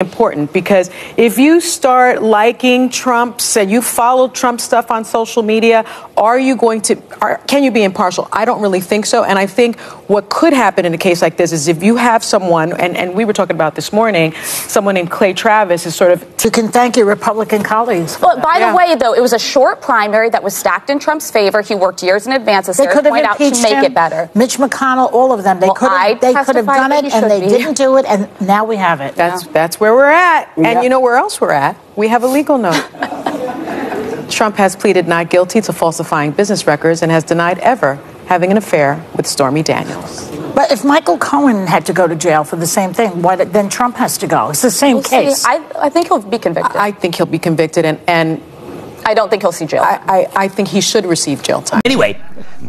Important, because if you start liking Trump's and you follow Trump stuff on social media, can you be impartial? I don't really think so. And I think what could happen in a case like this is if you have someone, and we were talking about this morning, someone named Clay Travis is sort of... You can thank your Republican colleagues. Well, by the way, though, it was a short primary that was stacked in Trump's favor. He worked years in advance, as Sarah pointed out, to make it better. Mitch McConnell, all of them. They could have done it, and they didn't do it, and now we have it. That's where we're at. And you know where else we're at? We have a legal note. Trump has pleaded not guilty to falsifying business records and has denied ever having an affair with Stormy Daniels. But if Michael Cohen had to go to jail for the same thing, then Trump has to go. It's the same case. I think he'll be convicted. I think he'll be convicted, and I don't think he'll see jail time. I think he should receive jail time. Anyway,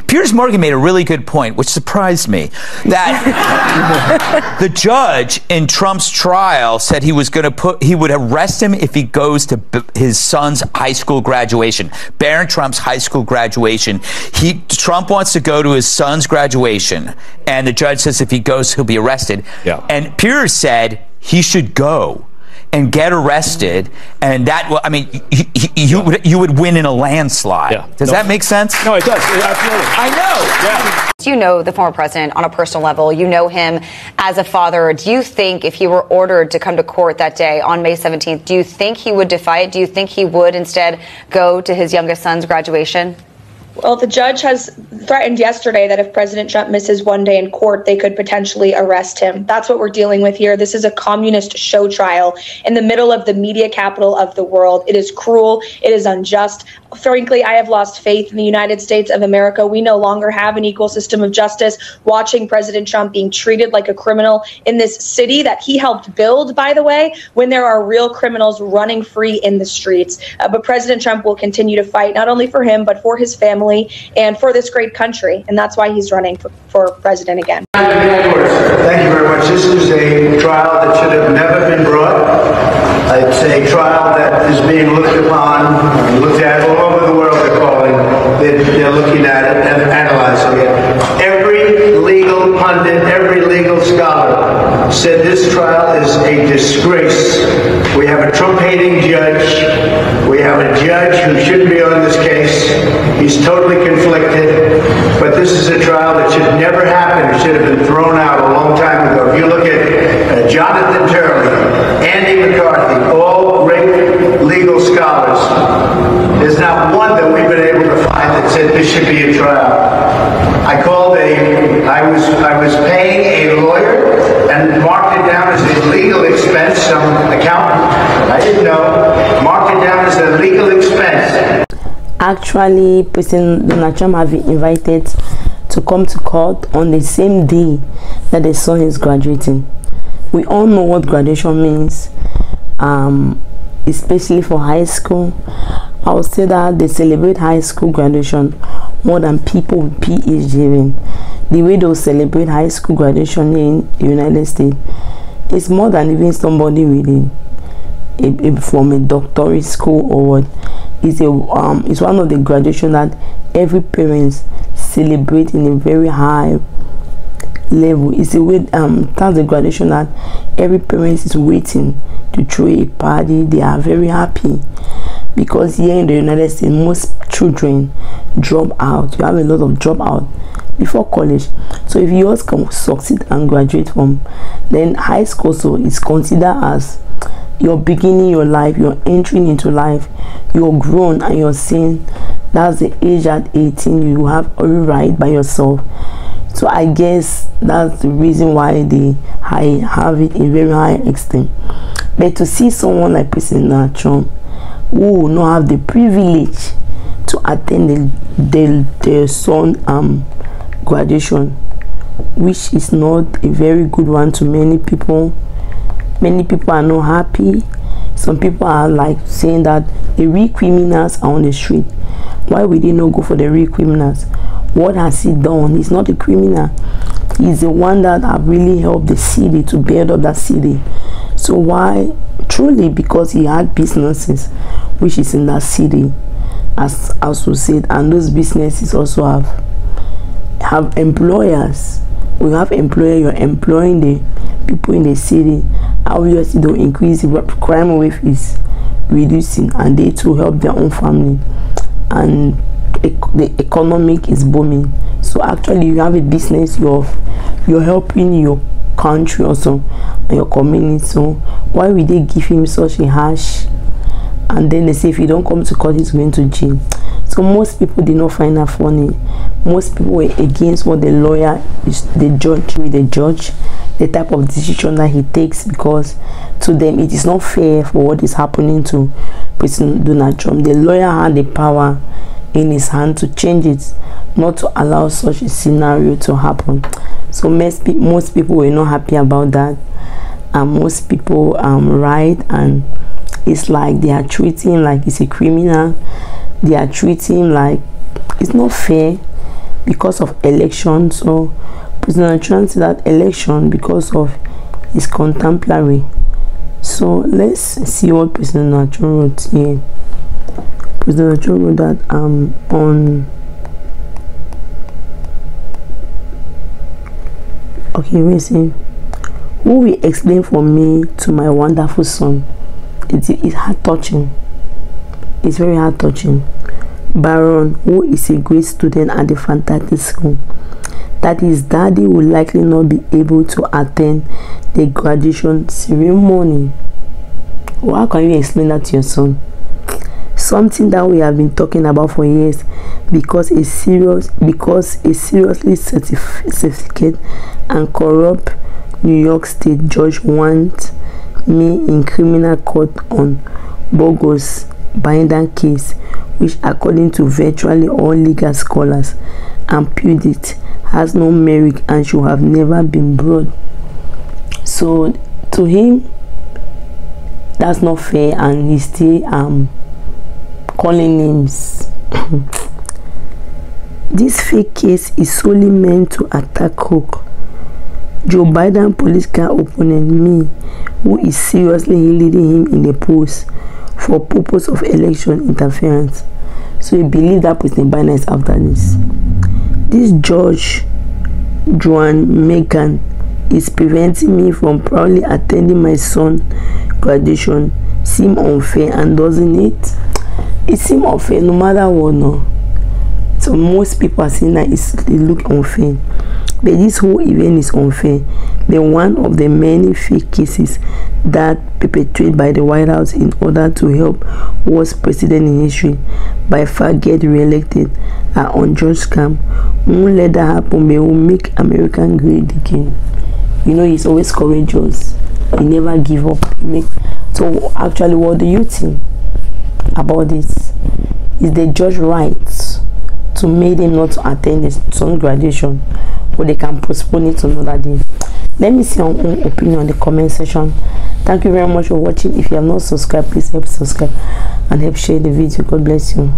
Piers Morgan made a really good point, which surprised me, that the judge in Trump's trial said he would arrest him if he goes to his son's high school graduation, Barron Trump's high school graduation. Trump wants to go to his son's graduation, and the judge says if he goes, he'll be arrested. Yeah. And Piers said he should go and get arrested, and that, I mean, you would win in a landslide. Yeah. Does that make sense? No, it does. Absolutely. I know. Yeah. You know the former president on a personal level. You know him as a father. Do you think if he were ordered to come to court that day on May 17th, do you think he would defy it? Do you think he would instead go to his youngest son's graduation? Well, the judge has threatened yesterday that if President Trump misses one day in court, they could potentially arrest him. That's what we're dealing with here. This is a communist show trial in the middle of the media capital of the world. It is cruel. It is unjust. Frankly, I have lost faith in the United States of America. We no longer have an equal system of justice. Watching President Trump being treated like a criminal in this city that he helped build, by the way, when there are real criminals running free in the streets. But President Trump will continue to fight, not only for him, but for his family and for this great country. And that's why he's running for president again. Thank you very much. This is a trial that should have never been brought. It's a trial that is being looked upon, looked at all over the world. They're looking at it and analyzing it. Every legal pundit, every legal scholar said this trial is a disgrace. We have a Trump-hating judge. We have a judge who shouldn't be on this case. He's totally conflicted. But this is a trial that should never happen. It should have been thrown out a long time ago. If you look at Jonathan Turley, Andy McCarthy, all great legal scholars, there's not one that we've been able to find that said this should be a trial. I was paying a lawyer and marked it down as a legal expense. Some accountant, I didn't know, marked it down as a legal expense. Actually, President Donald Trump has been invited to come to court on the same day that the son is graduating. We all know what graduation means, especially for high school. I would say that they celebrate high school graduation more than people with PhD. The way they celebrate high school graduation in the United States is more than even somebody with from a doctorate school or what. It's one of the graduation that every parent celebrate in a very high level. It's a way that's the graduation that every parent is waiting to throw a party. They are very happy because here in the United States most children drop out. You have a lot of dropout before college. So if yours can succeed and graduate from, then high school so is considered as you're beginning your life, you're entering into life, you're grown and you're seeing that's the age at 18 you have a right by yourself. So I guess that's the reason why they have it in very high extent. But to see someone like President Trump who will not have the privilege to attend their son graduation, which is not a very good one to many people. Many people are not happy. Some people are like saying that the real criminals are on the street. Why would they not go for the real criminals? What has he done? He's not a criminal. He's the one that have really helped the city to build up that city. So why? Truly because he had businesses which is in that city, as we said, and those businesses also have employers We have employer, you're employing the people in the city. Obviously, they'll increase the crime rate is reducing, and they too help their own family, and the economic is booming. So actually, you have a business, you're helping your country also and your community. So why would they give him such a harsh? And then they say if you don't come to court, he's going to jail. So most people did not find that funny. Most people were against what the lawyer is, the judge, the type of decision that he takes, because to them it is not fair for what is happening to President Donald Trump. The lawyer had the power in his hand to change it, not to allow such a scenario to happen. So most people were not happy about that, and most people right, and it's like they are treating him like he's a criminal. They are treating him like it's not fair because of election. So President Trump said that election because of his contemporary. So let's see what President Trump wrote here. President Trump wrote that on okay, we see who will explain for me to my wonderful son. It's heart touching. It's very heart touching. Baron, who is a great student at the fantastic school, that his daddy will likely not be able to attend the graduation ceremony. Well, how can you explain that to your son? Something that we have been talking about for years, because a seriously certificate and corrupt New York State judge wants me in criminal court on bogus binder case, which according to virtually all legal scholars and pundits has no merit and should have never been brought. So to him, that's not fair, and he's still calling names. This fake case is solely meant to attack Cook, Joe Biden political opponent, me, who is seriously leading him in the polls for purpose of election interference. So he believes that President Biden is after this. This judge, Joan Megan, is preventing me from proudly attending my son's graduation. Seem unfair, and doesn't it? It seems unfair no matter what, no. So most people are saying that it look unfair. But this whole event is unfair. The one of the many fake cases that perpetrated by the White House in order to help worst president in history by far get re-elected are unjust scam. Won't let that happen, but will make America great again. You know, he's always courageous. He never give up. So actually, what do you think about this? Is the judge right to make him not to attend his son's graduation, or they can postpone it to another day? Let me see your own opinion in the comment section. Thank you very much for watching. If you have not subscribed, please help subscribe and help share the video. God bless you.